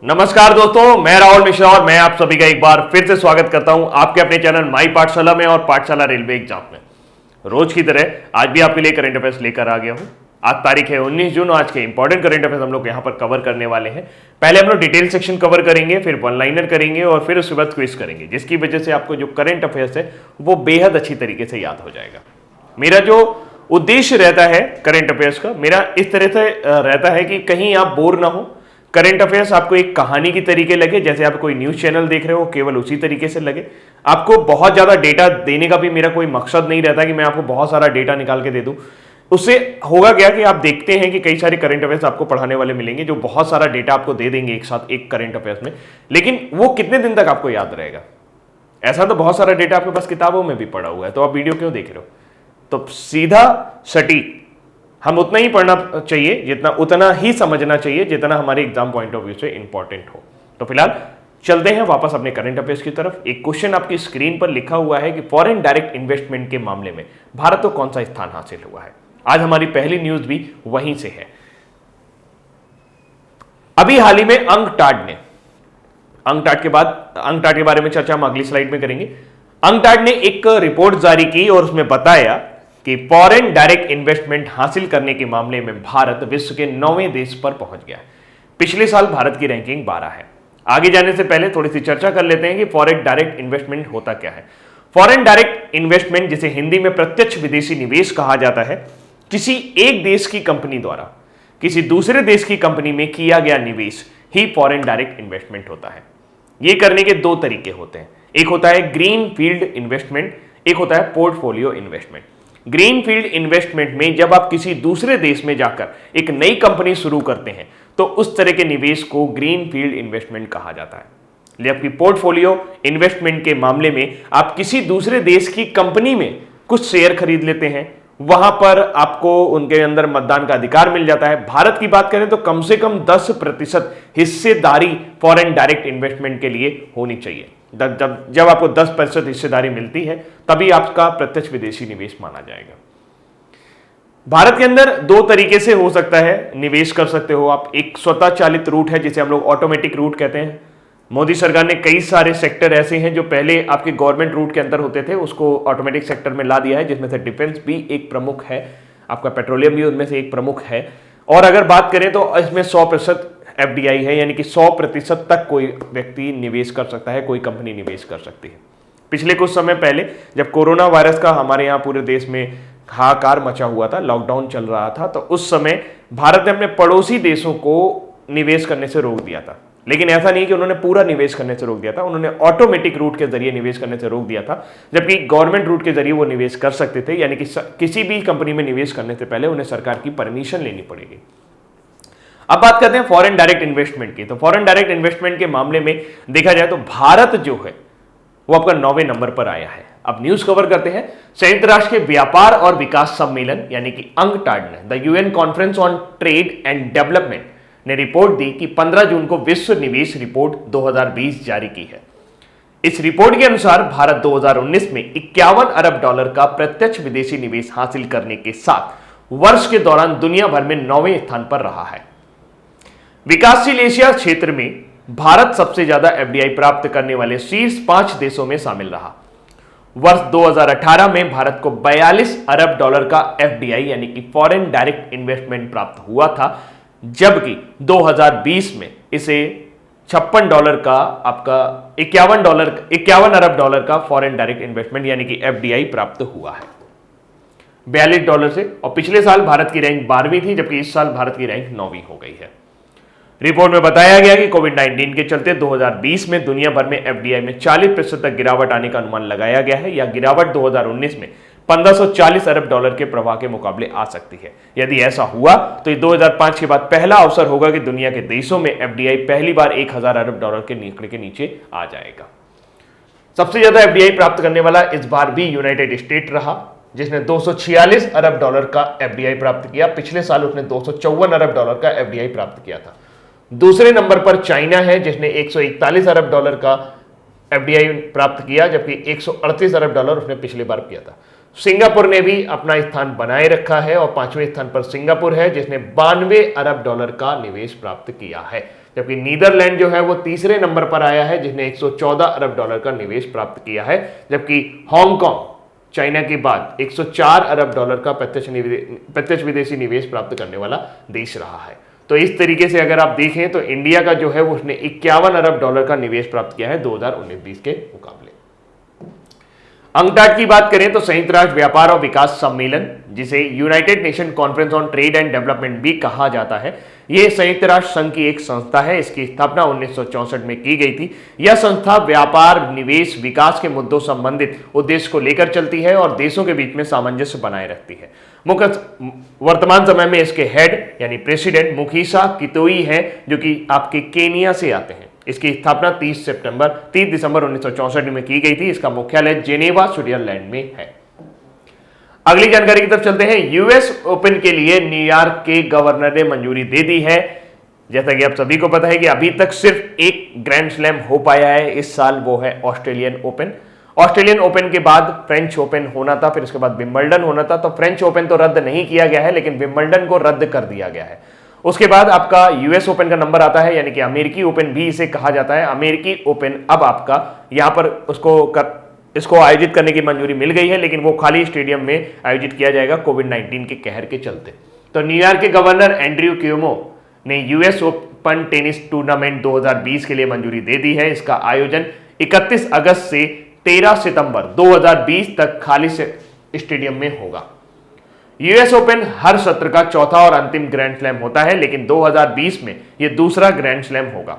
नमस्कार दोस्तों, मैं राहुल मिश्रा और मैं आप सभी का एक बार फिर से स्वागत करता हूं आपके अपने चैनल माई पाठशाला में और पाठशाला रेलवे एग्जाम में। रोज की तरह आज भी आपके लिए करंट अफेयर्स लेकर आ गया हूं। आज तारीख है 19 जून। आज के इंपॉर्टेंट करंट अफेयर्स हम लोग यहां पर कवर करने वाले हैं। पहले हम लोग डिटेल सेक्शन कवर करेंगे, फिर वन लाइनर करेंगे और फिर उसके बाद क्विज करेंगे, जिसकी वजह से आपको जो करंट अफेयर्स है वो बेहद अच्छी तरीके से याद हो जाएगा। मेरा जो उद्देश्य रहता है करंट अफेयर्स का, मेरा इस तरह से रहता है कि कहीं आप बोर ना हो। करंट अफेयर्स आपको एक कहानी की तरीके लगे, जैसे आप कोई न्यूज चैनल देख रहे हो केवल उसी तरीके से लगे। आपको बहुत ज्यादा डेटा देने का भी मेरा कोई मकसद नहीं रहता कि मैं आपको बहुत सारा डेटा निकाल के दे दूं। उससे होगा क्या कि आप देखते हैं कि कई सारे करंट अफेयर्स आपको पढ़ाने वाले मिलेंगे जो बहुत सारा डेटा आपको दे देंगे एक साथ एक करंट अफेयर्स में, लेकिन वो कितने दिन तक आपको याद रहेगा। ऐसा तो बहुत सारा डेटा आपके पास किताबों में भी पड़ा हुआ है, तो आप वीडियो क्यों देख रहे हो। तो सीधा सटीक हम उतना ही पढ़ना चाहिए जितना, उतना ही समझना चाहिए जितना हमारे एग्जाम पॉइंट ऑफ व्यू से इंपॉर्टेंट हो। तो फिलहाल चलते हैं वापस अपने करंट अफेयर्स की तरफ। एक क्वेश्चन आपकी स्क्रीन पर लिखा हुआ है कि फॉरेन डायरेक्ट इन्वेस्टमेंट के मामले में भारत को कौन सा स्थान हासिल हुआ है। आज हमारी पहली न्यूज भी वहीं से है। अभी हाल ही में अंकटाड के बारे में चर्चा हम अगली स्लाइड में करेंगे। अंकटाड ने एक रिपोर्ट जारी की और उसमें बताया कि फॉरेन डायरेक्ट इन्वेस्टमेंट हासिल करने के मामले में भारत विश्व के 9वें देश पर पहुंच गया है। पिछले साल भारत की रैंकिंग 12 है। आगे जाने से पहले थोड़ी सी चर्चा कर लेते हैं कि फॉरेन डायरेक्ट इन्वेस्टमेंट होता क्या है। फॉरेन डायरेक्ट इन्वेस्टमेंट, जिसे हिंदी में प्रत्यक्ष विदेशी निवेश कहा जाता है, किसी एक देश की कंपनी द्वारा किसी दूसरे देश की कंपनी में किया गया निवेश ही फॉरेन डायरेक्ट इन्वेस्टमेंट होता है। यह करने के दो तरीके होते हैं, एक होता है ग्रीन फील्ड इन्वेस्टमेंट, एक होता है portfolio investment. Green field investment में जब आप किसी दूसरे देश में जाकर एक नई कंपनी शुरू करते हैं तो उस तरह के निवेश को ग्रीन फील्ड इन्वेस्टमेंट कहा जाता है। जबकि पोर्टफोलियो इन्वेस्टमेंट के मामले में आप किसी दूसरे देश की कंपनी में कुछ शेयर खरीद लेते हैं, वहां पर आपको उनके अंदर मतदान का अधिकार मिल जाता है। भारत की बात करें तो कम से कम 10% हिस्सेदारी फॉरेन डायरेक्ट इन्वेस्टमेंट के लिए होनी चाहिए। जब आपको 10% हिस्सेदारी मिलती है तभी आपका प्रत्यक्ष विदेशी निवेश माना जाएगा। भारत के अंदर दो तरीके से हो सकता है निवेश कर सकते हो आप। एक स्वतः चालित रूट है जिसे हम लोग ऑटोमेटिक रूट कहते हैं। मोदी सरकार ने कई सारे सेक्टर ऐसे हैं जो पहले आपके गवर्नमेंट रूट के अंदर होते थे, उसको ऑटोमेटिक सेक्टर में ला दिया है, जिसमें से डिफेंस भी एक प्रमुख है, आपका पेट्रोलियम भी उनमें से एक प्रमुख है। और अगर बात करें तो इसमें 100% FDI है, यानी कि 100% तक कोई व्यक्ति निवेश कर सकता है, कोई कंपनी निवेश कर सकती है। पिछले कुछ समय पहले जब कोरोना वायरस का हमारे यहाँ पूरे देश में हाहाकार मचा हुआ था, लॉकडाउन चल रहा था, तो उस समय भारत ने अपने पड़ोसी देशों को निवेश करने से रोक दिया था। लेकिन ऐसा नहीं कि उन्होंने पूरा निवेश करने से रोक दिया था, उन्होंने ऑटोमेटिक रूट के जरिए निवेश करने से रोक दिया था, जबकि गवर्नमेंट रूट के जरिए वो निवेश कर सकते थे। यानी कि किसी भी कंपनी में निवेश करने से पहले उन्हें सरकार की परमिशन लेनी पड़ेगी। अब बात करते हैं फॉरेन डायरेक्ट इन्वेस्टमेंट की। तो फॉरेन डायरेक्ट इन्वेस्टमेंट के मामले में देखा जाए तो भारत जो है वो आपका 9वें नंबर पर आया है। अब न्यूज कवर करते हैं। संयुक्त राष्ट्र के व्यापार और विकास सम्मेलन यानी कि अंकटाड ने, the UN conference on trade and development, ने रिपोर्ट दी कि 15 जून को विश्व निवेश रिपोर्ट 2020 जारी की है। इस रिपोर्ट के अनुसार भारत 2019 में $51 अरब का प्रत्यक्ष विदेशी निवेश हासिल करने के साथ वर्ष के दौरान दुनिया भर में 9वें स्थान पर रहा है। विकासशील एशिया क्षेत्र में भारत सबसे ज्यादा FDI प्राप्त करने वाले शीर्ष 5 देशों में शामिल रहा। वर्ष 2018 में भारत को $42 अरब का FDI यानी कि फॉरेन डायरेक्ट इन्वेस्टमेंट प्राप्त हुआ था, जबकि 2020 में इसे $56 का आपका $51 अरब का फॉरेन डायरेक्ट इन्वेस्टमेंट यानी कि FDI प्राप्त हुआ है $42 से। और पिछले साल भारत की रैंक 12वीं थी, जबकि इस साल भारत की रैंक 9वीं हो गई है। रिपोर्ट में बताया गया कि कोविड-19 के चलते 2020 में दुनिया भर में FDI में 40% तक गिरावट आने का अनुमान लगाया गया है। यह गिरावट 2019 में $1540 अरब के प्रवाह के मुकाबले आ सकती है। यदि ऐसा हुआ तो ये 2005 के बाद पहला अवसर होगा कि दुनिया के देशों में FDI पहली बार $1000 अरब के नीचे के नीचे आ जाएगा। सबसे ज्यादा FDI प्राप्त करने वाला इस बार भी यूनाइटेड स्टेट रहा, जिसने $246 अरब का FDI प्राप्त किया। पिछले साल उसने $254 अरब का FDI प्राप्त किया था। दूसरे नंबर पर चाइना है, जिसने $141 अरब का FDI प्राप्त किया, जबकि $138 अरब उसने पिछली बार किया था। सिंगापुर ने भी अपना स्थान बनाए रखा है और 5वें स्थान पर सिंगापुर है जिसने $92 अरब का निवेश प्राप्त किया है, जबकि नीदरलैंड जो है वो तीसरे नंबर पर आया है जिसने $114 अरब का निवेश प्राप्त किया है, जबकि हांगकांग चाइना के बाद $104 अरब का प्रत्यक्ष विदेशी निवेश प्राप्त करने वाला देश रहा है। तो इस तरीके से अगर आप देखें तो इंडिया का जो है वो उसने $51 अरब का निवेश प्राप्त किया है 2019-20 के मुकाबले। अंकटाड की बात करें तो संयुक्त राष्ट्र व्यापार और विकास सम्मेलन, जिसे United nation conference on trade and development भी कहा जाता है, यह संयुक्त राष्ट्र संघ की एक संस्था है। इसकी स्थापना 1964 में की गई थी। यह संस्था व्यापार, निवेश, विकास के मुद्दों संबंधित उद्देश्य को लेकर चलती है और देशों के बीच में सामंजस्य बनाए रखती है। मुख्य वर्तमान समय में इसके हेड यानी प्रेसिडेंट मुखीसा कितोई है, जो कि आपके केनिया से आते हैं। इसकी स्थापना 30 दिसंबर 1964 में की गई थी। इसका मुख्यालय जेनेवा, स्विट्जरलैंड में है। अगली जानकारी की तरफ चलते हैं। यूएस ओपन के लिए न्यूयॉर्क के गवर्नर ने मंजूरी दे दी है। जैसा कि आप सभी को पता है कि अभी तक सिर्फ एक ग्रैंड स्लैम हो पाया है इस साल, वो है ऑस्ट्रेलियन ओपन। ऑस्ट्रेलियन ओपन के बाद फ्रेंच ओपन होना था, फिर उसके बाद विंबलडन होना था। तो फ्रेंच ओपन तो रद्द नहीं किया गया है, लेकिन विंबलडन को रद्द कर दिया गया है। उसके बाद आपका यूएस ओपन का नंबर आता है, यानी कि अमेरिकी ओपन भी इसे कहा जाता है। अमेरिकी ओपन अब आपका यहां पर इसको आयोजित करने की मंजूरी मिल गई है, लेकिन वो खाली स्टेडियम में आयोजित किया जाएगा कोविड-19 के कहर के चलते। तो न्यूयॉर्क के गवर्नर एंड्रयू क्यूमो ने यूएस ओपन टेनिस टूर्नामेंट 2020 के लिए मंजूरी दे दी है। इसका आयोजन 31 अगस्त से 13 सितंबर 2020 तक खाली स्टेडियम में होगा। यूएस ओपन हर सत्र का चौथा और अंतिम ग्रैंड स्लैम होता है, लेकिन 2020 में यह दूसरा ग्रैंड स्लैम होगा।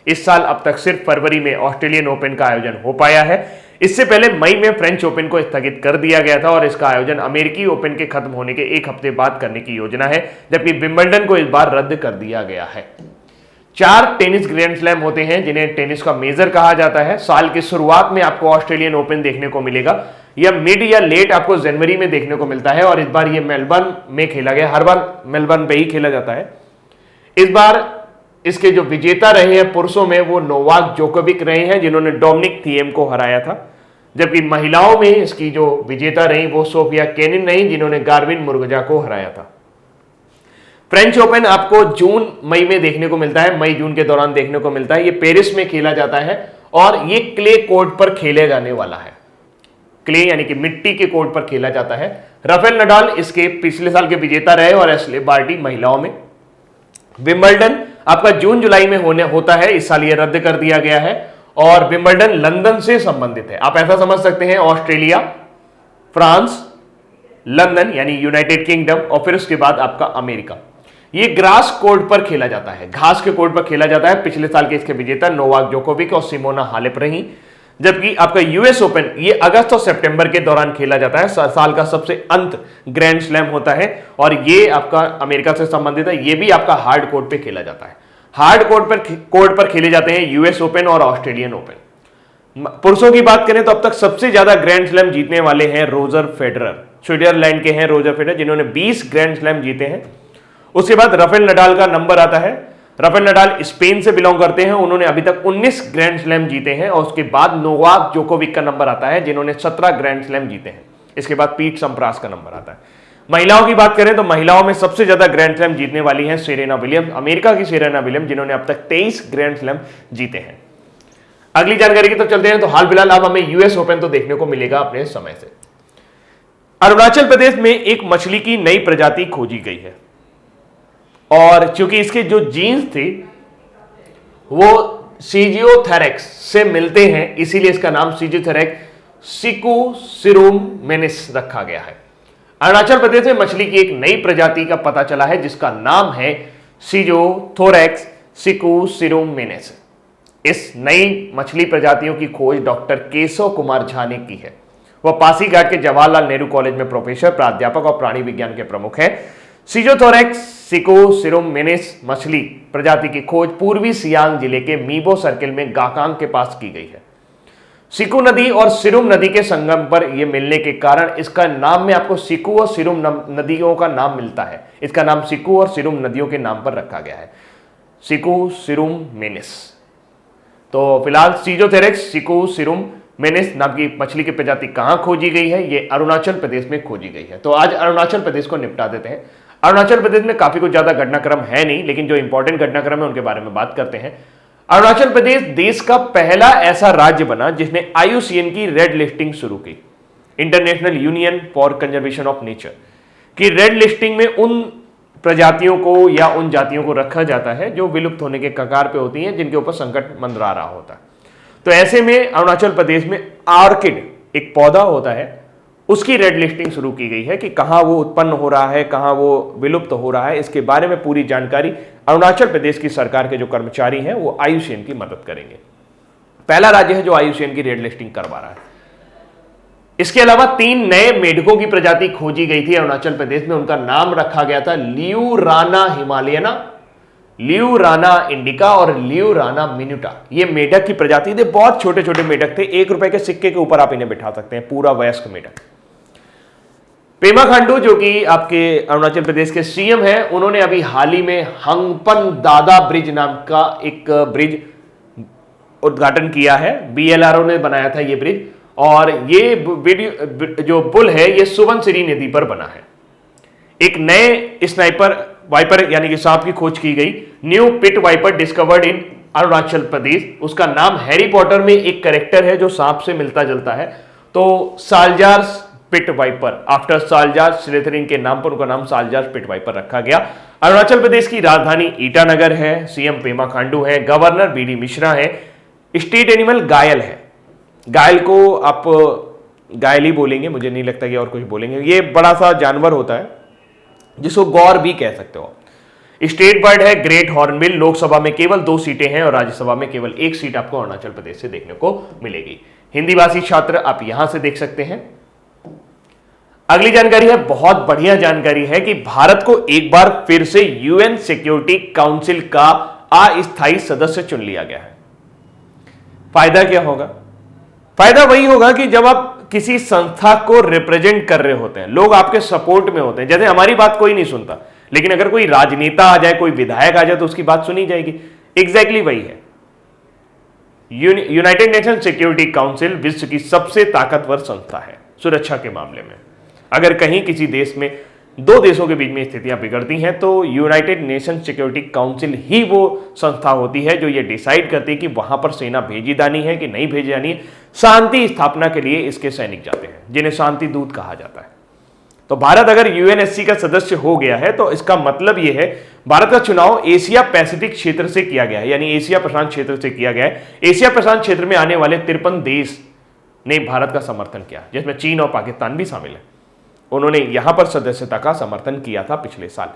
इस साल अब तक सिर्फ फरवरी में ऑस्ट्रेलियन ओपन का आयोजन हो पाया है। इससे पहले मई में फ्रेंच ओपन को स्थगित कर दिया गया था और इसका आयोजन अमेरिकी ओपन के खत्म होने के एक हफ्ते बाद करने की योजना है, जबकि विंबलडन को इस बार रद्द कर दिया गया है। 4 टेनिस ग्रैंड स्लैम होते हैं जिन्हें टेनिस का मेजर कहा जाता है। साल की शुरुआत में आपको ऑस्ट्रेलियन ओपन देखने को मिलेगा, या मिड या लेट आपको जनवरी में देखने को मिलता है, और इस बार ये मेलबर्न में खेला गया। हर बार मेलबर्न पे ही खेला जाता है। इस बार इसके जो विजेता रहे हैं पुरुषों में वो नोवाक जोकोविक रहे हैं, जिन्होंने डोमिनिक थिएम को हराया था, जबकि महिलाओं में इसकी जो विजेता रही वो सोफिया केनिन रही, जिन्होंने गार्बिन मुरुगजा को हराया था। फ्रेंच ओपन आपको जून मई में देखने को मिलता है, मई जून के दौरान देखने को मिलता है। ये पेरिस में खेला जाता है और ये क्ले कोर्ट पर खेले जाने वाला है। क्ले यानी कि मिट्टी के कोर्ट पर खेला जाता है। राफेल नडाल इसके पिछले साल के विजेता रहे और एशले बार्टी महिलाओं में। विंबलडन आपका जून जुलाई में होता है, इस साल ये रद्द कर दिया गया है और विंबलडन लंदन से संबंधित है। आप ऐसा समझ सकते हैं ऑस्ट्रेलिया, फ्रांस, लंदन यानी यूनाइटेड किंगडम और फिर उसके बाद आपका अमेरिका। ये ग्रास कोर्ट पर खेला जाता है, घास के कोर्ट पर खेला जाता है। पिछले साल के इसके विजेता नोवाक जोकोविक और सिमोना हालेप रही, जबकि आपका यूएस ओपन ये अगस्त और सितंबर के दौरान खेला जाता है। साल का सबसे अंत ग्रैंड स्लैम होता है और ये आपका अमेरिका से संबंधित है। ये भी आपका हार्ड कोर्ट पे खेला जाता है। हार्ड कोर्ट पर खेले जाते हैं यूएस ओपन और ऑस्ट्रेलियन ओपन। पुरुषों की बात करें तो अब तक सबसे ज्यादा ग्रैंड स्लैम जीतने वाले हैं रोजर फेडरर, स्विट्जरलैंड के हैं रोजर फेडरर, जिन्होंने 20 ग्रैंड स्लैम जीते हैं। उसके बाद राफेल नडाल का नंबर आता है। राफेल नडाल स्पेन से बिलोंग करते हैं, उन्होंने अभी तक 19 ग्रैंड स्लैम जीते हैं। और उसके बाद नोवाक जोकोविक का नंबर आता है, जिन्होंने 17 ग्रैंड स्लैम जीते हैं। इसके बाद पीट संप्रास का नंबर आता है। महिलाओं की बात करें तो महिलाओं में सबसे ज्यादा ग्रैंड स्लैम जीतने वाली हैं सेरेना विलियम्स, अमेरिका की सेरेना विलियम्स, जिन्होंने अब तक 23 ग्रैंड स्लैम जीते हैं। अगली जानकारी की तरफ चलते हैं। तो हाल फिलहाल अब हमें यूएस ओपन तो देखने को मिलेगा अपने समय से। अरुणाचल प्रदेश में एक मछली की नई प्रजाति खोजी गई है और चूंकि इसके जो जीन्स थे वो सीजियोथेरेक्स से मिलते हैं, इसीलिए इसका नाम सीजियोथेरेक्स सिकुसिरुमेनिस रखा गया है। अरुणाचल प्रदेश में मछली की एक नई प्रजाति का पता चला है जिसका नाम है सीजियोथोरेक्स सिकुसिरुमेनिस। इस नई मछली प्रजातियों की खोज डॉक्टर केशव कुमार झा ने की है। वह पासीघाट के जवाहरलाल नेहरू कॉलेज में प्रोफेसर, प्राध्यापक और प्राणी विज्ञान के प्रमुख हैं। सीजियोथोरेक्स सिकुसिरुमेनिस मछली प्रजाति की खोज पूर्वी सियांग जिले के मीबो सर्किल में गाकांग के पास की गई है। सिकु नदी और सिरुम नदी के संगम पर यह मिलने के कारण इसका नाम में आपको सिकु और सिरुम नदियों का नाम मिलता है। इसका नाम सिकु और सिरुम नदियों के नाम पर रखा गया है, सिकुसिरुमेनिस। तो फिलहाल सीजियोथेरेक्स सिकुसिरुमेनिस मेनिस नाम की मछली की प्रजाति कहां खोजी गई है? ये अरुणाचल प्रदेश में खोजी गई है। तो आज अरुणाचल प्रदेश को निपटा देते हैं। अरुणाचल प्रदेश में काफी कुछ ज्यादा घटनाक्रम है नहीं, लेकिन जो इंपॉर्टेंट घटनाक्रम है उनके बारे में बात करते हैं। अरुणाचल प्रदेश देश का पहला ऐसा राज्य बना जिसने IUCN की रेड लिस्टिंग शुरू की, international union for conservation of nature की रेड लिस्टिंग में उन प्रजातियों को या उन जातियों को रखा जाता है जो विलुप्त होने के कगार पे होती हैं, जिनके ऊपर संकट मंडरा रहा होता है। तो ऐसे में अरुणाचल प्रदेश में ऑर्किड एक पौधा होता है, उसकी रेड लिस्टिंग शुरू की गई है कि कहां वो उत्पन्न हो रहा है, कहां वो विलुप्त हो रहा है। इसके बारे में पूरी जानकारी अरुणाचल प्रदेश की सरकार के जो कर्मचारी हैं वो IUCN की मदद करेंगे। पहला राज्य है जो IUCN की रेड लिस्टिंग करवा रहा है। इसके अलावा 3 नए मेढकों की प्रजाति खोजी गई थी अरुणाचल प्रदेश में। उनका नाम रखा गया था लियूराना हिमालयना, लियूराना इंडिका और लियूराना मिनुटा। ये मेढक की प्रजाति थे, बहुत छोटे छोटे मेढक थे। 1 रुपए के सिक्के के ऊपर आप इन्हें बिठा सकते हैं, पूरा वयस्क मेढक। पेमा खांडू जो कि आपके अरुणाचल प्रदेश के CM हैं, उन्होंने अभी हाल ही में हंगपन दादा ब्रिज नाम का एक ब्रिज उद्घाटन किया है। BLRO ने बनाया था ये ब्रिज, और ये जो पुल है ये सुबनसिरी नदी पर बना है। एक नए स्नाइपर वाइपर यानी कि सांप की खोज की गई, new pit viper discovered in Arunachal Pradesh. उसका नाम हैरी पॉटर में एक कैरेक्टर है जो सांप से मिलता जुलता है, तो सालजार पिट वाइपर, आफ्टर सालजार स्लिथरिन के नाम पर उनका नाम सालजार पिट वाइपर रखा गया। अरुणाचल प्रदेश की राजधानी ईटानगर है। CM पेमा खांडू है, गवर्नर BD मिश्रा है। स्टेट एनिमल गायल है। गायल को आप गायल ही बोलेंगे, मुझे नहीं लगता कि और कुछ बोलेंगे। ये बड़ा सा जानवर होता है जिसको गौर भी कह सकते हो। स्टेट बर्ड है ग्रेट हॉर्नबिल। लोकसभा में केवल 2 सीटें हैं और राज्यसभा में केवल 1 सीट आपको अरुणाचल प्रदेश से देखने को मिलेगी। हिंदी भाषी छात्र आप यहां से देख सकते हैं। अगली जानकारी है, बहुत बढ़िया जानकारी है कि भारत को एक बार फिर से UN सिक्योरिटी काउंसिल का अस्थायी सदस्य चुन लिया गया है। फायदा क्या होगा? फायदा वही होगा कि जब आप किसी संस्था को रिप्रेजेंट कर रहे होते हैं, लोग आपके सपोर्ट में होते हैं। जैसे हमारी बात कोई नहीं सुनता, लेकिन अगर कोई राजनेता आ जाए, कोई विधायक आ जाए तो उसकी बात सुनी जाएगी। एग्जैक्टली वही है। यूनाइटेड नेशन सिक्योरिटी काउंसिल विश्व की सबसे ताकतवर संस्था है सुरक्षा के मामले में। अगर कहीं किसी देश में 2 देशों के बीच में स्थितियां बिगड़ती हैं तो यूनाइटेड नेशन सिक्योरिटी काउंसिल ही वो संस्था होती है जो ये डिसाइड करती है कि वहां पर सेना भेजी जानी है कि नहीं भेजी जानी है। शांति स्थापना के लिए इसके सैनिक जाते हैं, जिन्हें शांति दूत कहा जाता है। तो भारत अगर UNSC का सदस्य हो गया है तो इसका मतलब यह है भारत का चुनाव एशिया पैसिफिक क्षेत्र से किया गया है, यानी एशिया प्रशांत क्षेत्र से किया गया है। एशिया प्रशांत क्षेत्र में आने वाले 53 देश ने भारत का समर्थन किया, जिसमें चीन और पाकिस्तान भी शामिल है। उन्होंने यहां पर सदस्यता का समर्थन किया था पिछले साल।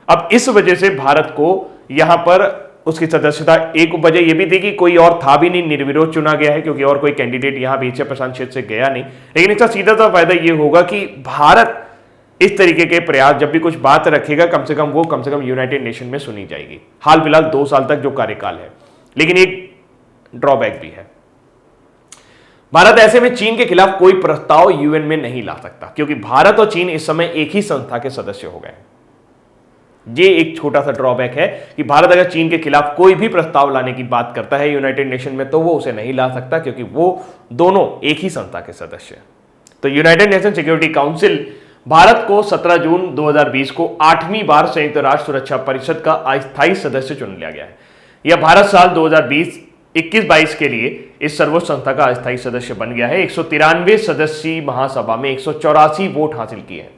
अब इस वजह से भारत को यहां पर उसकी सदस्यता, एक वजह यह भी थी कि कोई और था भी नहीं, निर्विरोध चुना गया है क्योंकि और कोई कैंडिडेट यहां भी एशिया प्रशांत क्षेत्र से गया नहीं। लेकिन इसका सीधा सा फायदा यह होगा कि भारत इस तरीके के प्रयास जब भी कुछ बात रखेगा, कम से कम यूनाइटेड नेशन में सुनी जाएगी। हाल फिलहाल 2 साल तक जो कार्यकाल है, लेकिन एक ड्रॉबैक भी है। भारत ऐसे में चीन के खिलाफ कोई प्रस्ताव UN में नहीं ला सकता, क्योंकि भारत और चीन इस समय एक ही संस्था के सदस्य हो गए हैं। ये एक छोटा सा ड्रॉबैक है कि भारत अगर चीन के खिलाफ कोई भी प्रस्ताव लाने की बात करता है यूनाइटेड नेशन में, तो वो उसे नहीं ला सकता, क्योंकि वो दोनों एक ही संस्था के सदस्य हैं। तो United nation security council Bharat को 17 जून 2020 को 8वीं बार संयुक्त राष्ट्र सुरक्षा परिषद का अस्थायी सदस्य चुन लिया गया है। यह भारत साल 2020-21-22 के लिए इस सर्वोच्च संस्था का अस्थायी सदस्य बन गया है। 193 सदस्यीय महासभा में 184 वोट हासिल किए हैं।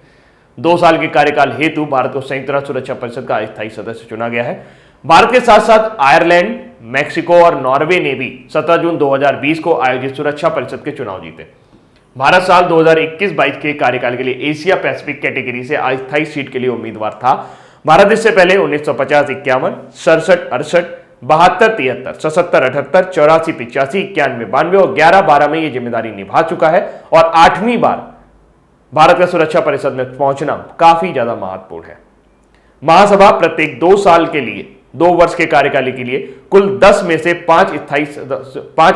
2 साल के कार्यकाल हेतु भारत को संयुक्त राष्ट्र सुरक्षा परिषद का अस्थायी सदस्य चुना गया है। भारत के साथ साथ आयरलैंड, मैक्सिको और नॉर्वे ने भी 17 जून 2020 को आयोजित सुरक्षा परिषद के चुनाव जीते। भारत साल 2021-22 के कार्यकाल के लिए एशिया पैसिफिक कैटेगरी से अस्थायी सीट के लिए उम्मीदवार था। भारत इससे पहले 1950-51, 67-68, 72-73, 77-78, 84-85, 91-92 और 11-12 में यह जिम्मेदारी निभा चुका है और 8वीं बार भारत का सुरक्षा परिषद में पहुंचना काफी ज्यादा महत्वपूर्ण है। महासभा प्रत्येक 2 साल के लिए 2 वर्ष के कार्यकाल के लिए कुल 10 में से 5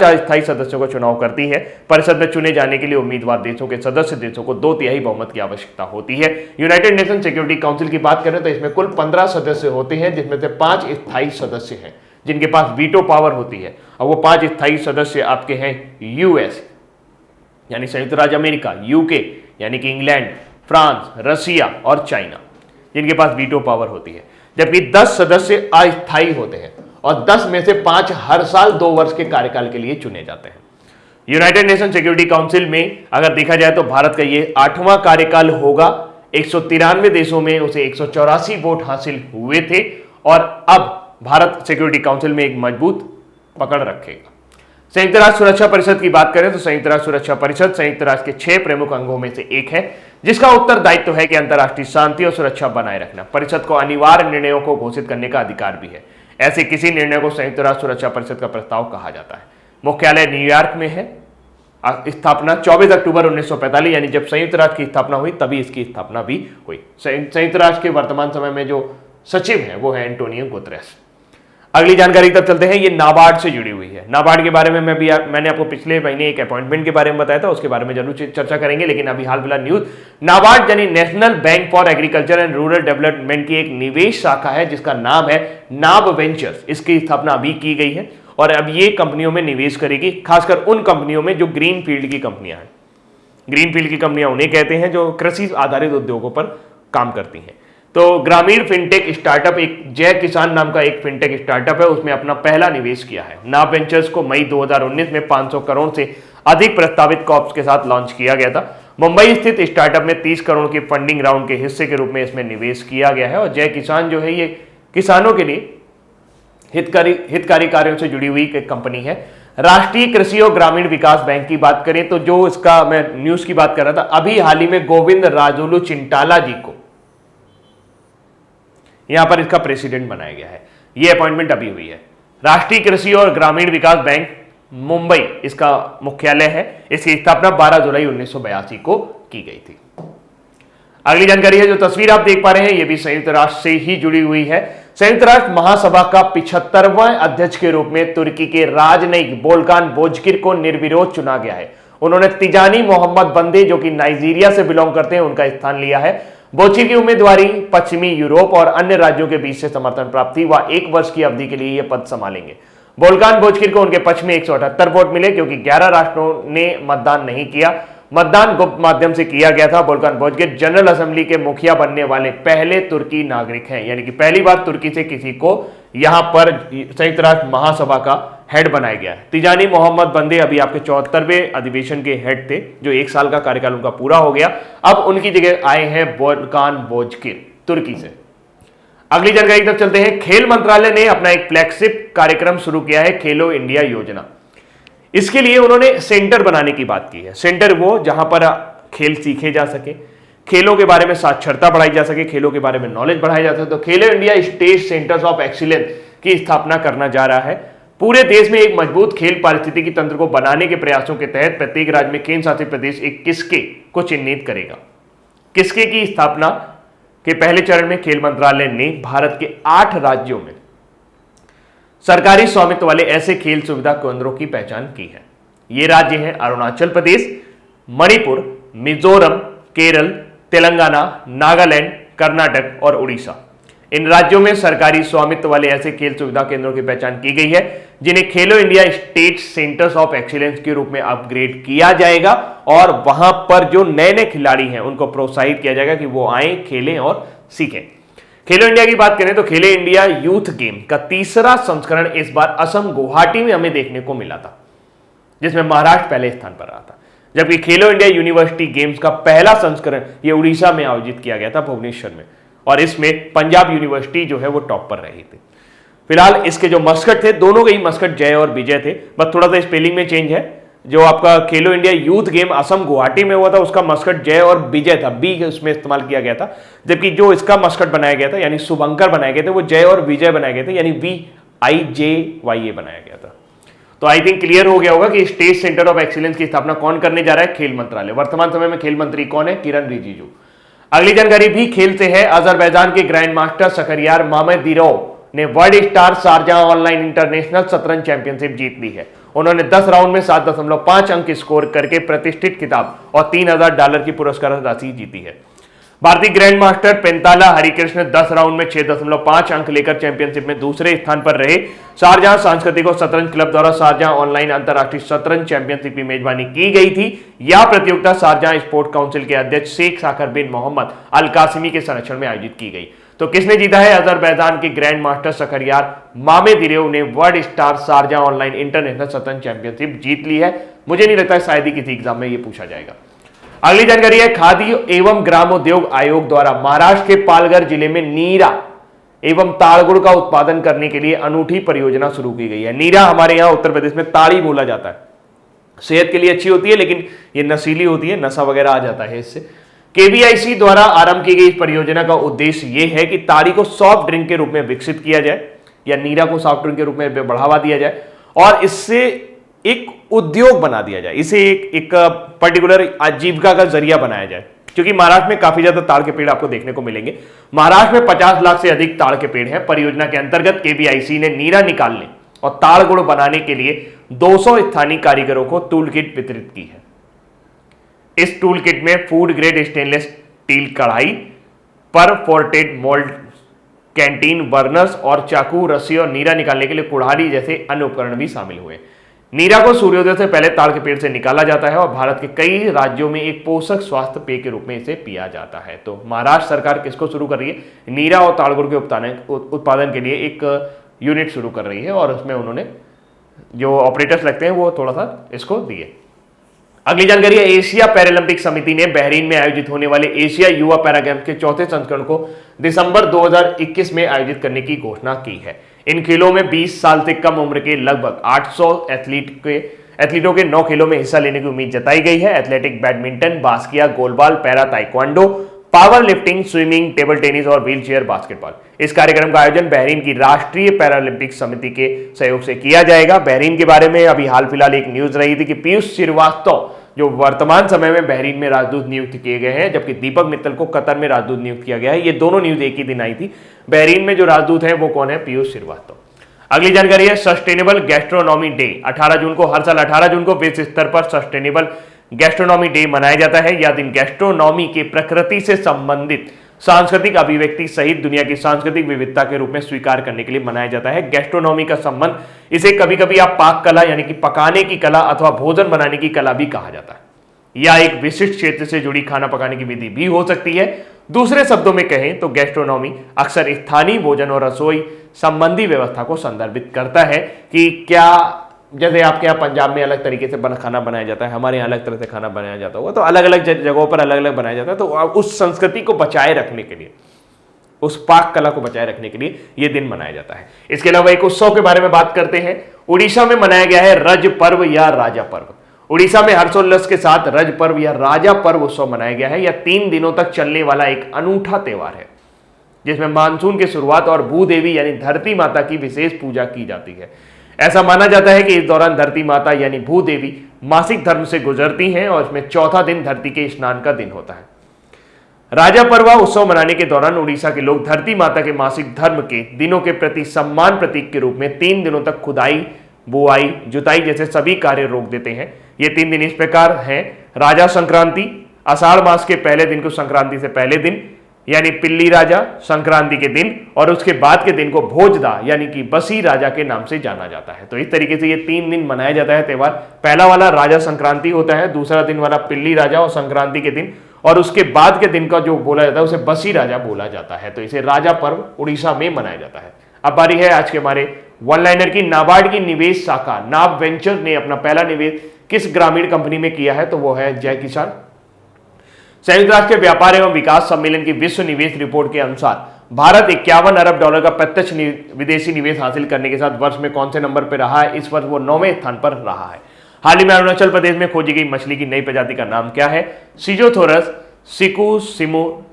अस्थायी सदस्यों का चुनाव करती है। परिषद में चुने जाने के लिए उम्मीदवार देशों के सदस्य देशों को 2/3 बहुमत की आवश्यकता होती है। यूनाइटेड नेशन सिक्योरिटी काउंसिल की बात करें तो इसमें कुल 15 सदस्य होते हैं, जिसमें से 5 स्थायी सदस्य हैं जिनके पास वीटो पावर होती है, और वो 5 स्थायी सदस्य आपके हैं US, यानी संयुक्त राज्य अमेरिका, यूके यानी कि इंग्लैंड, फ्रांस, रसिया और चाइना, जिनके पास वीटो पावर होती है। जबकि 10 सदस्य अस्थायी होते हैं और 10 में से 5 हर साल 2 वर्ष के कार्यकाल के लिए चुने जाते हैं। यूनाइटेड नेशन सिक्योरिटी काउंसिल में अगर देखा जाए तो भारत का ये 8वां कार्यकाल होगा। 193 देशों में उसे 184 वोट हासिल हुए थे और अब भारत सिक्योरिटी काउंसिल में एक मजबूत पकड़ रखेगा। संयुक्त राष्ट्र सुरक्षा परिषद की बात करें तो संयुक्त राष्ट्र सुरक्षा परिषद संयुक्त राष्ट्र के 6 प्रमुख अंगों में से एक है, जिसका उत्तरदायित्व है कि अंतर्राष्ट्रीय शांति और सुरक्षा बनाए रखना। परिषद को अनिवार्य निर्णयों को घोषित करने का अधिकार भी है। ऐसे किसी निर्णय को संयुक्त राष्ट्र सुरक्षा परिषद का प्रस्ताव कहा जाता है। मुख्यालय न्यूयॉर्क में है। स्थापना 24 अक्टूबर 1945 यानी जब संयुक्त राष्ट्र की स्थापना हुई तभी इसकी स्थापना भी हुई। संयुक्त राष्ट्र के वर्तमान समय में जो सचिव है वो है एंटोनियो गुतरेस। अगली जानकारी तब चलते हैं, ये नाबार्ड से जुड़ी हुई है। नाबार्ड के बारे में मैंने आपको पिछले महीने एक अपॉइंटमेंट के बारे में बताया था, उसके बारे में जरूर चर्चा करेंगे, लेकिन अभी हाल फिलहाल न्यूज, नाबार्ड यानी national bank for agriculture and rural development की एक निवेश शाखा है जिसका नाम है नाब वेंचर्स। इसकी स्थापना अभी की गई है और अब ये कंपनियों में निवेश करेगी, खासकर उन कंपनियों में जो ग्रीन फील्ड की कंपनियां हैं। ग्रीन फील्ड की कंपनियां उन्हें कहते हैं जो कृषि आधारित उद्योगों पर काम करती हैं। तो ग्रामीण फिनटेक स्टार्टअप, एक जय किसान नाम का एक फिनटेक स्टार्टअप है, उसमें अपना पहला निवेश किया है। नाब वेंचर्स को मई 2019 में 500 करोड़ से अधिक प्रस्तावित कॉप्स के साथ लॉन्च किया गया था। मुंबई स्थित स्टार्टअप में 30 करोड़ के फंडिंग राउंड के हिस्से के रूप में इसमें निवेश किया गया है। और जय किसान जो है ये किसानों के लिए हितकारी कार्यों से जुड़ी हुई एक कंपनी है। राष्ट्रीय कृषि और ग्रामीण विकास बैंक की बात करें तो जो इसका मैं न्यूज की बात कर रहा था, अभी हाल ही में गोविंद राजुलू चिंटाला जी को यहां पर इसका प्रेसिडेंट बनाया गया है। यह अपॉइंटमेंट अभी हुई है। राष्ट्रीय कृषि और ग्रामीण विकास बैंक मुंबई इसका मुख्यालय है। इसकी स्थापना 12 जुलाई 1982 को की गई थी। अगली जानकारी है, जो तस्वीर आप देख पा रहे हैं ये भी संयुक्त राष्ट्र से ही जुड़ी हुई है। संयुक्त राष्ट्र महासभा का 75वां अध्यक्ष के रूप में तुर्की के राजनयिक बोल्कान बोजकिर को निर्विरोध चुना गया है। उन्होंने तिजानी मोहम्मद बंदे जो कि नाइजीरिया से बिलोंग करते हैं उनका स्थान लिया है। बोची की उम्मीदवारी पश्चिमी यूरोप और अन्य राज्यों के बीच से समर्थन प्राप्त थी। वह 1 वर्ष की अवधि के लिए यह पद संभालेंगे। बोल्कान बोजकिर को उनके पक्ष में 178 वोट मिले क्योंकि 11 राष्ट्रों ने मतदान नहीं किया। मतदान गुप्त माध्यम से किया गया था। बोल्कान बोजकिर जनरल असेंबली के मुखिया बनने वाले पहले तुर्की नागरिक हैं, यानी कि पहली बार तुर्की से किसी को यहां पर संयुक्त राष्ट्र महासभा का हेड बनाया गया है। तिजानी मोहम्मद बंदे अभी आपके 74वें अधिवेशन के हेड थे, जो 1 साल का कार्यकाल उनका पूरा हो गया। अब उनकी जगह आए हैं बोल्कान बोजकिर तुर्की से। अगली जानकारी की तरफ चलते हैं। खेल मंत्रालय ने अपना एक फ्लैगशिप कार्यक्रम शुरू किया है, खेलो इंडिया योजना। इसके लिए उन्होंने सेंटर बनाने की बात की है। सेंटर वो जहां पर खेल सीखे जा सके, खेलों के बारे में साक्षरता बढ़ाई जा सके, खेलों के बारे में नॉलेज बढ़ाई जा सके। तो खेलो India state centres of excellence की स्थापना करना जा रहा है। पूरे देश में एक मजबूत खेल पारिस्थितिकी तंत्र को बनाने के प्रयासों के तहत प्रत्येक राज्य में केंद्र शासित प्रदेश एक किस्के को चिन्हित करेगा। किस्के की स्थापना के पहले चरण में खेल मंत्रालय ने भारत के 8 राज्यों में सरकारी स्वामित्व वाले ऐसे खेल सुविधा केंद्रों की पहचान की है। ये राज्य हैं अरुणाचल प्रदेश, मणिपुर, मिजोरम, केरल, तेलंगाना, नागालैंड, कर्नाटक और उड़ीसा। इन राज्यों में सरकारी स्वामित्व वाले ऐसे खेल सुविधा केंद्रों की पहचान की गई है जिन्हें खेलो India state centres of excellence के रूप में अपग्रेड किया जाएगा और वहां पर जो नए नए खिलाड़ी हैं उनको प्रोत्साहित किया जाएगा कि वो आए, खेलें और सीखें। खेलो इंडिया की बात करें तो खेलो इंडिया यूथ गेम का 3रा संस्करण इस बार असम गुवाहाटी में हमें देखने को मिला था, जिसमें महाराष्ट्र पहले स्थान पर रहा था। जबकि खेलो इंडिया यूनिवर्सिटी गेम्स का पहला संस्करण ये उड़ीसा में आयोजित किया गया था, भुवनेश्वर में, और इसमें पंजाब यूनिवर्सिटी जो है वो टॉप पर रही थी। फिलहाल इसके जो मस्कट थे, दोनों के ही मस्कट जय और विजय थे, बस थोड़ा सा स्पेलिंग में चेंज है। जो आपका खेलो India youth game Assam Guwahati में हुआ था उसका मस्कट जय और विजय था, बी उसमें इस्तेमाल किया गया था। जबकि जो इसका मस्कट बनाया गया था यानी शुभंकर बनाए गए थे वो जय और विजय बनाए गए थे, यानी VIJYA बनाया गया था। तो आई थिंक क्लियर हो गया होगा कि स्टेट सेंटर ऑफ एक्सीलेंस की स्थापना कौन करने जा रहा है, खेल मंत्रालय। वर्तमान समय में खेल मंत्री कौन है, किरण रिजिजू। अगली जानकारी भी खेल से है। अजरबैजान के ग्रैंड मास्टर शखरियार मामेदीरोव ने world star Sharjah online international शतरंज चैंपियनशिप जीत ली है। उन्होंने 10 राउंड में 7.5 अंक स्कोर करके प्रतिष्ठित खिताब और $3000 की पुरस्कार राशि जीती है। भारतीय ग्रैंड मास्टर पेंताला हरिकृष्ण 10 राउंड में 6.5 अंक लेकर चैंपियनशिप में दूसरे स्थान पर रहे। शारजाह सांस्कृतिक और शतरंज क्लब द्वारा शारजाह ऑनलाइन अंतरराष्ट्रीय शतरंज चैंपियनशिप की मेजबानी की गई थी। यह प्रतियोगिता शारजाह स्पोर्ट काउंसिल के अध्यक्ष शेख साकर बिन मोहम्मद अल कासिमी के संरक्षण में आयोजित की गई। तो किसने जीता है? अजरबैजान के ग्रैंड मास्टर शखरियार मामेदिरेव ने world star Sharjah online international शतरंज चैंपियनशिप जीत ली है। मुझे नहीं लगता शायद ही किसी एग्जाम में यह पूछा जाएगा। अगली जानकारी है, खादी एवं ग्रामोद्योग आयोग द्वारा महाराष्ट्र के पालघर जिले में नीरा एवं ताड़गुड़ का उत्पादन करने के लिए अनूठी परियोजना शुरू की गई है। नीरा हमारे यहां उत्तर प्रदेश में ताड़ी बोला जाता है। सेहत के लिए अच्छी होती है, लेकिन ये नशीली होती है, नशा वगैरह आ जाता है इससे। केवीआईसी द्वारा आरंभ की गई इस परियोजना का उद्देश्य यह है कि ताड़ी को सॉफ्ट ड्रिंक के रूप में विकसित किया जाए या नीरा को सॉफ्ट ड्रिंक के रूप में बढ़ावा दिया जाए और इससे एक उद्योग बना दिया जाए, इसे एक पर्टिकुलर आजीविका का जरिया बनाया जाए। क्योंकि महाराष्ट्र में काफी ज्यादा ताड़ के पेड़ आपको देखने को मिलेंगे। महाराष्ट्र में 50 लाख से अधिक ताड़ के पेड़ हैं। परियोजना के अंतर्गत केवीआईसी ने नीरा निकालने और ताड़ गुड़ बनाने के लिए 200 स्थानीय कारीगरों को टूल किट वितरित की है। इस टूल किट में फूड ग्रेड स्टेनलेस स्टील कढ़ाई, परफोर्टेड मोल्ड कैंटीन बर्नर्स और चाकू, रस्सी और नीरा निकालने के लिए कुल्हाड़ी जैसे अन्य उपकरण भी शामिल हुए। नीरा को सूर्योदय से पहले ताड़ के पेड़ से निकाला जाता है और भारत के कई राज्यों में एक पोषक स्वास्थ्य पेय के रूप में इसे पिया जाता है। तो महाराष्ट्र सरकार किसको शुरू कर रही है? नीरा और ताड़गुड़ के उत्पादन के लिए एक यूनिट शुरू कर रही है और उसमें उन्होंने जो ऑपरेटर्स लगते हैं वो थोड़ा सा इसको दिए। अगली जानकारी है, एशिया पैरालंपिक समिति ने बहरीन में आयोजित होने वाले एशिया युवा पैरा गेम्स के चौथे संस्करण को दिसंबर 2021 में आयोजित करने की घोषणा की है। इन खेलों में 20 साल से कम उम्र के लगभग 800 एथलीटों के 9 खेलों में हिस्सा लेने की उम्मीद जताई गई है। एथलेटिक, बैडमिंटन, बास्किया, goalball, para taekwondo, powerlifting, swimming, table tennis और व्हील चेयर बास्केटबॉल। इस कार्यक्रम का आयोजन बहरीन की राष्ट्रीय पैरालंपिक समिति के सहयोग से किया जाएगा। बहरीन के बारे में अभी हाल फिलहाल एक न्यूज रही थी कि पीयूष श्रीवास्तव जो वर्तमान समय में बहरीन में राजदूत नियुक्त किए गए हैं, जबकि दीपक मित्तल को कतर में राजदूत नियुक्त किया गया है। ये दोनों न्यूज एक ही दिन आई थी। बहरीन में जो राजदूत है वो कौन है? पीयूष श्रीवास्तव। अगली जानकारी है, सस्टेनेबल गैस्ट्रोनॉमी डे 18 जून को, हर साल 18 जून को विश्व स्तर पर सस्टेनेबल गैस्ट्रोनॉमी डे मनाया जाता है। यह दिन गैस्ट्रोनॉमी के प्रकृति से संबंधित सांस्कृतिक अभिव्यक्ति सहित दुनिया की सांस्कृतिक विविधता के रूप में स्वीकार करने के लिए मनाया जाता है। गैस्ट्रोनॉमी का संबंध, इसे कभी कभी आप पाक कला यानी कि पकाने की कला अथवा भोजन बनाने की कला भी कहा जाता है। यह एक विशिष्ट क्षेत्र से जुड़ी खाना पकाने की विधि भी हो सकती है। दूसरे शब्दों में कहें तो गैस्ट्रोनॉमी अक्सर स्थानीय भोजन और रसोई संबंधी व्यवस्था को संदर्भित करता है कि क्या, जैसे आपके यहाँ पंजाब में अलग तरीके से खाना बनाया जाता है, हमारे यहाँ अलग तरह से खाना बनाया जाता होगा, तो अलग अलग जगहों पर अलग अलग बनाया जाता है। तो उस संस्कृति को बचाए रखने के लिए, उस पाक कला को बचाए रखने के लिए यह दिन मनाया जाता है। इसके अलावा एक उत्सव के बारे में बात करते हैं। उड़ीसा में मनाया गया है रज पर्व या राजा पर्व। उड़ीसा में हर्षोल्लास के साथ रज पर्व या राजा पर्व उत्सव मनाया गया है। यह 3 दिनों तक चलने वाला एक अनूठा त्योहार है जिसमें मानसून की शुरुआत और भूदेवी यानी धरती माता की विशेष पूजा की जाती है। ऐसा माना जाता है कि इस दौरान धरती माता यानी भूदेवी मासिक धर्म से गुजरती हैं और इसमें चौथा दिन धरती के स्नान का दिन होता है। राजा पर्व उत्सव मनाने के दौरान उड़ीसा के लोग धरती माता के मासिक धर्म के दिनों के प्रति सम्मान प्रतीक के रूप में 3 दिनों तक खुदाई, बुआई, जुताई जैसे सभी कार्य रोक देते हैं। ये 3 दिन इस प्रकार हैं: राजा संक्रांति, आषाढ़ मास के पहले दिन को संक्रांति से पहले दिन यानी पिल्ली राजा संक्रांति के दिन, और उसके बाद के दिन को भोजदा यानी कि बसी राजा के नाम से जाना जाता है। तो इस तरीके से ये 3 दिन मनाया जाता है त्योहार। पहला वाला राजा संक्रांति होता है, दूसरा दिन वाला पिल्ली राजा और संक्रांति के दिन, और उसके बाद के दिन का जो बोला जाता है उसे बसी राजा बोला जाता है। तो इसे राजा पर्व उड़ीसा में मनाया जाता है। अब बारी है आज के हमारे वन लाइनर की। नाबार्ड की निवेश शाखा नाब वेंचर ने अपना पहला निवेश किस ग्रामीण कंपनी में किया है? तो वो है जय किसान। संयुक्त राष्ट्र के व्यापार एवं विकास सम्मेलन की विश्व निवेश रिपोर्ट के अनुसार भारत 51 अरब डॉलर का प्रत्यक्ष विदेशी निवेश हासिल करने के साथ वर्ष में कौन से नंबर पर रहा है? इस वर्ष वो 9वें स्थान पर रहा है। हाल ही में अरुणाचल प्रदेश में खोजी गई मछली की नई प्रजाति का नाम क्या है? सिजोथोरस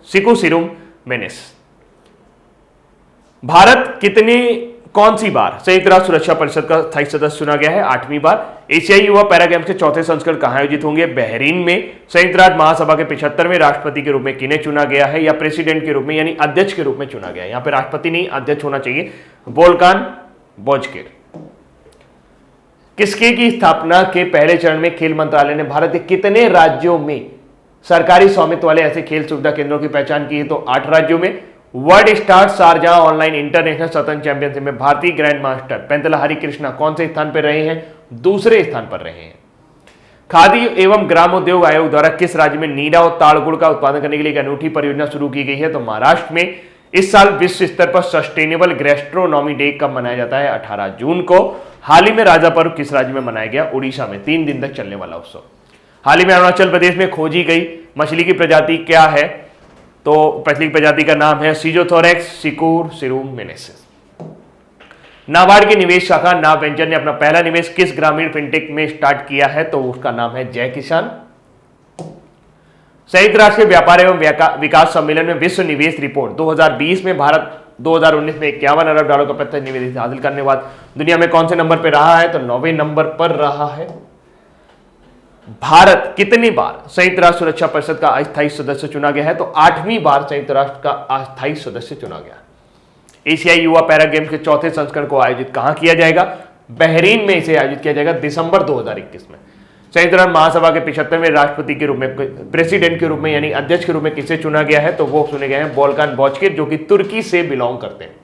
सिकुसिरुम मेनिस। भारत कौन सी बार संयुक्त राष्ट्र सुरक्षा परिषद का स्थायी सदस्य चुना गया है? 8वीं बार। एशियाई युवा पैरा गेम्स के चौथे संस्करण कहां आयोजित होंगे? बहरीन में। संयुक्त राष्ट्र महासभा के 75वें राष्ट्रपति के रूप में किन्हें चुना गया है? या प्रेसिडेंट के रूप में यानी अध्यक्ष के रूप में चुना गया है? यहाँ पे राष्ट्रपति नहीं, अध्यक्ष होना चाहिए। Volkan Bozkir. किसके की स्थापना के पहले चरण में खेल मंत्रालय ने भारत के कितने राज्यों में सरकारी स्वामित्व वाले ऐसे खेल सुविधा केंद्रों की पहचान की है तो 8 राज्यों में। World star Sharjah online international शतरंज चैंपियनशिप में भारतीय ग्रैंड मास्टर पेंतला हरिकृष्णा कौन से स्थान पर रहे हैं? दूसरे स्थान पर रहे हैं। खादी एवं ग्रामोद्योग आयोग द्वारा किस राज्य में नीरा और ताड़गुड़ का उत्पादन करने के लिए एक अनूठी परियोजना शुरू की गई है? तो महाराष्ट्र में। इस साल विश्व स्तर पर सस्टेनेबल गैस्ट्रोनॉमी डे कब मनाया जाता है? 18 जून को। हाल ही में राजा पर्व किस राज्य में मनाया गया? उड़ीसा में। 3 दिन तक चलने वाला उत्सव। हाल ही में अरुणाचल प्रदेश में खोजी गई मछली की प्रजाति क्या है? तो मछली प्रजाति का नाम है सीजोथोरेक्स सिकुर सिरुमेनेसिस। नाबार्ड की निवेश शाखा नाव वेंचर ने अपना पहला निवेश किस ग्रामीण फिनटेक में स्टार्ट किया है? तो उसका नाम है जय किसान। संयुक्त राष्ट्र के व्यापार एवं विकास सम्मेलन में विश्व निवेश रिपोर्ट 2020 में भारत 2019 में $51 अरब का प्रत्यक्ष निवेश हासिल करने के बाद दुनिया में कौन से नंबर पर रहा है? तो 9वें नंबर पर रहा है। भारत कितनी बार संयुक्त राष्ट्र सुरक्षा परिषद का अस्थायी सदस्य चुना गया है? तो 8वीं बार संयुक्त राष्ट्र का अस्थायी सदस्य चुना गया। एशियाई युवा पैरा गेम्स के चौथे संस्करण को आयोजित कहां किया जाएगा? बहरीन में इसे आयोजित किया जाएगा दिसंबर 2021 में। संयुक्त राष्ट्र महासभा के 75वें राष्ट्रपति के रूप में, प्रेसिडेंट के रूप में यानी अध्यक्ष के रूप में किसे चुना गया है? तो वो चुने गए हैं वोल्कान बोचकिर, जो कि तुर्की से बिलोंग करते हैं।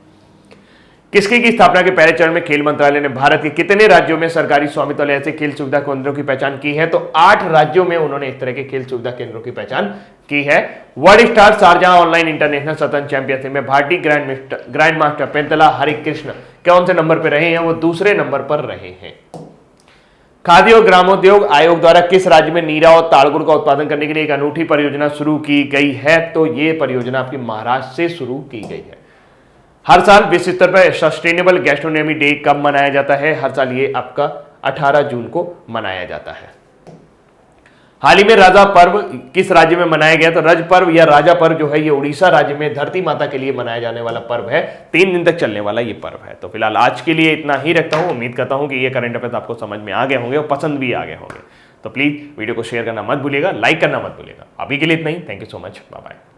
किसकी की स्थापना के पहले चरण में खेल मंत्रालय ने भारत के कितने राज्यों में सरकारी स्वामित्व वाले ऐसे खेल सुविधा केंद्रों की पहचान की है? तो 8 राज्यों में उन्होंने इस तरह के खेल सुविधा केंद्रों की पहचान की है। World star Sharjah online international शतरंज चैंपियनशिप में भारतीय ग्रैंड मास्टर पेंतला हरिकृष्ण कौन से नंबर पर रहे हैं? वो दूसरे नंबर पर रहे हैं। खादी और ग्रामोद्योग आयोग द्वारा किस राज्य में नीरा और ताड़गुड़ का उत्पादन करने के लिए एक अनूठी परियोजना शुरू की गई है? तो ये परियोजना आपकी महाराष्ट्र से शुरू की गई है। हर साल विश्व स्तर पर सस्टेनेबल गैस्ट्रोनॉमी डे कब मनाया जाता है? हर साल ये आपका 18 जून को मनाया जाता है। हाल ही में राजा पर्व किस राज्य में मनाया गया? तो रज पर्व या राजा पर्व जो है ये उड़ीसा राज्य में धरती माता के लिए मनाया जाने वाला पर्व है। 3 दिन तक चलने वाला ये पर्व है। तो फिलहाल आज के लिए इतना ही रखता हूं। उम्मीद करता हूं कि ये करंट अफेयर्स आपको समझ में आ गए होंगे और पसंद भी आ गए होंगे। तो प्लीज वीडियो को शेयर करना मत भूलिएगा, लाइक करना मत भूलिएगा। अभी के लिए इतना ही। Thank you so much. Bye bye.